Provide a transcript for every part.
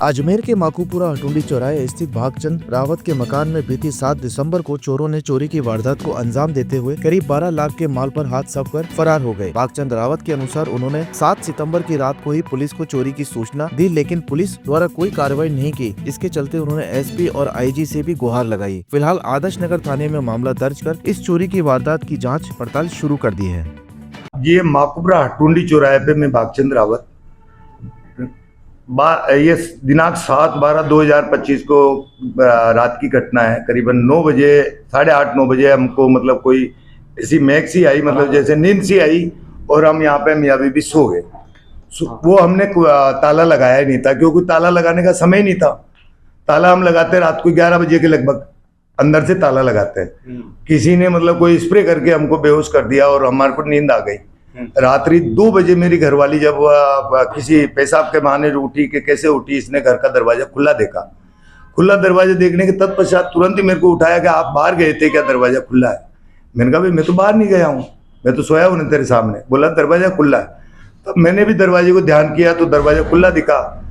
अजमेर के माकूपुरा हटुंडी चौराहे स्थित भागचंद रावत के मकान में बीती 7 दिसंबर को चोरों ने चोरी की वारदात को अंजाम देते हुए करीब 12 लाख के माल पर हाथ साफ कर फरार हो गए। भागचंद रावत के अनुसार उन्होंने 7 सितंबर की रात को ही पुलिस को चोरी की सूचना दी, लेकिन पुलिस द्वारा कोई कार्रवाई नहीं की। इसके चलते उन्होंने एसपी और आईजी से भी गुहार लगाई। फिलहाल आदर्श नगर थाने में मामला दर्ज कर इस चोरी की वारदात की जाँच पड़ताल शुरू कर दी है। ये माकूपुरा हटुंडी चौराहे पे मैं भागचंद रावत ये दिनांक 7/12/2025 को रात की घटना है। करीबन 9 बजे 8:30-9 बजे हमको मतलब कोई ऐसी महक सी आई, मतलब जैसे नींद सी आई और हम यहाँ पे मियाँ बीबी सो गए। वो हमने ताला लगाया नहीं था क्योंकि ताला लगाने का समय नहीं था। ताला हम लगाते रात को 11 बजे के लगभग अंदर से ताला लगाते हैं। किसी ने मतलब कोई स्प्रे करके हमको बेहोश कर दिया और हमारे को नींद आ गई। रात्रि 2 बजे मेरी घरवाली जब किसी पेशाब के बहाने उठी कि कैसे उठी, इसने घर का दरवाजा खुला देखा। खुला दरवाजा देखने के तत्पश्चात तुरंत ही मेरे को उठाया कि आप बाहर गए थे क्या, दरवाजा खुला है। मैंने कहा भाई मैं तो बाहर नहीं गया हूँ, मैं तो सोया हूँ तेरे सामने। बोला दरवाजा खुला है। तब मैंने भी दरवाजे को ध्यान किया तो दरवाजा खुला दिखा।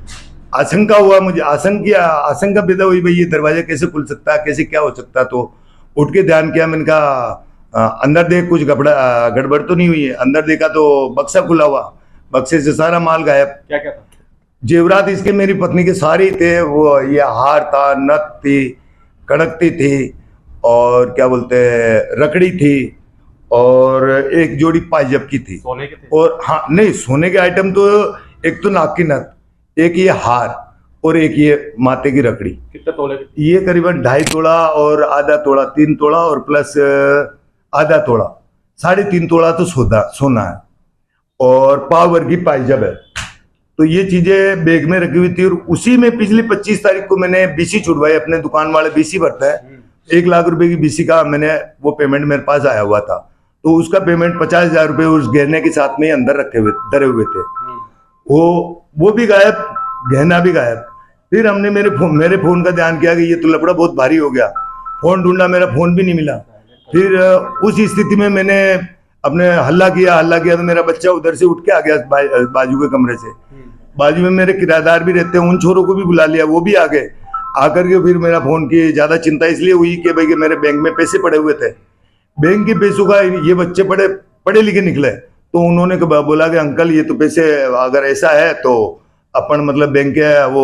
आशंका हुआ, मुझे आशंका पैदा हुई भाई ये दरवाजा कैसे खुल सकता है, कैसे क्या हो सकता है। तो उठ के ध्यान किया, मैंने कहा अंदर देख कुछ गड़बड़ तो नहीं हुई है। अंदर देखा तो बक्सा खुला हुआ, बक्से से सारा माल गायब। क्या क्या था? जेवरात इसके मेरी पत्नी के सारे ही थे। वो ये हार था, नथ थी, कड़कती थी और क्या बोलते हैं रकड़ी थी और एक जोड़ी पायजब की थी। सोने के थे? और हाँ नहीं, सोने के आइटम तो एक तो नाक की नथ, एक ये हार और एक ये माथे की रकड़ी। कितने तोले के? ये करीबन 2.5 तोला और आधा तोला, 3 तोला और प्लस आधा तोला, 3.5 तोला तो सोना है और पावर की पायजब है। तो ये चीजें बैग में रखी हुई थी और उसी में पिछली 25 तारीख को मैंने बीसी छुड़वाई। अपने दुकान वाले बीसी भरता है, 1 लाख रुपए की बीसी का मैंने वो पेमेंट मेरे पास आया हुआ था। तो उसका पेमेंट 50,000 रुपए उस गहने के साथ में अंदर रखे हुए धरे हुए थे। वो भी गायब, गहना भी गायब। फिर हमने मेरे फोन का ध्यान किया कि ये तो लफड़ा बहुत भारी हो गया। फोन ढूंढा, मेरा फोन भी नहीं मिला। फिर उस स्थिति में मैंने अपने हल्ला किया तो मेरा बच्चा उधर से उठ के आ गया बाजू के कमरे से। बाजू में मेरे किराएदार भी रहते हैं, उन छोरों को भी बुला लिया, वो भी आ गए। आकर के फिर मेरा फोन की ज्यादा चिंता इसलिए हुई कि भाई मेरे बैंक में पैसे पड़े हुए थे। बैंक के पैसों का ये बच्चे पढ़े लिखे निकले तो उन्होंने बोला कि अंकल ये तो पैसे अगर ऐसा है तो अपन मतलब बैंक के वो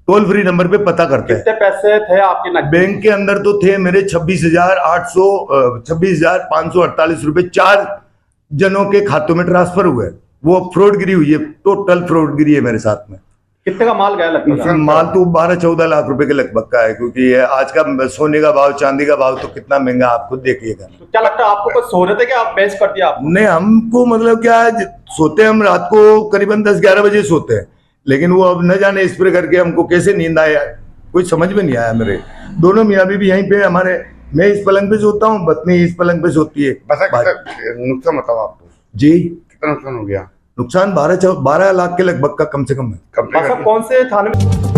टोल फ्री नंबर पे पता करते हैं। कितने पैसे थे आपके बैंक के अंदर? तो थे मेरे 26,548 रुपए 4 जनों के खातों में ट्रांसफर हुए। वो फ्रॉडगिरी हुई है, टोटल फ्रॉडगिरी है मेरे साथ में। कितने का माल गया लगभग? माल तो 12-14 लाख रुपए के लगभग का है, क्योंकि आज का सोने का भाव, चांदी का भाव तो कितना महंगा आप खुद देखिएगा। तो क्या लगता है आपको कुछ सो रहे थे क्या, आप बेच कर दिया आपको? नहीं, हमको मतलब क्या है, सोते हम रात को करीबन 10-11 बजे सोते हैं, लेकिन वो अब न जाने स्प्रे करके हमको कैसे नींद आया कुछ समझ में नहीं आया। मेरे दोनों मियाँ बीवी यहीं पे हमारे, मैं इस पलंग पे सोता हूँ, पत्नी इस पलंग पे सोती है। नुकसान बताओ आपको जी। कितना नुकसान हो गया? नुकसान 12 लाख के लगभग का कम से कम है। कौन से थाने में?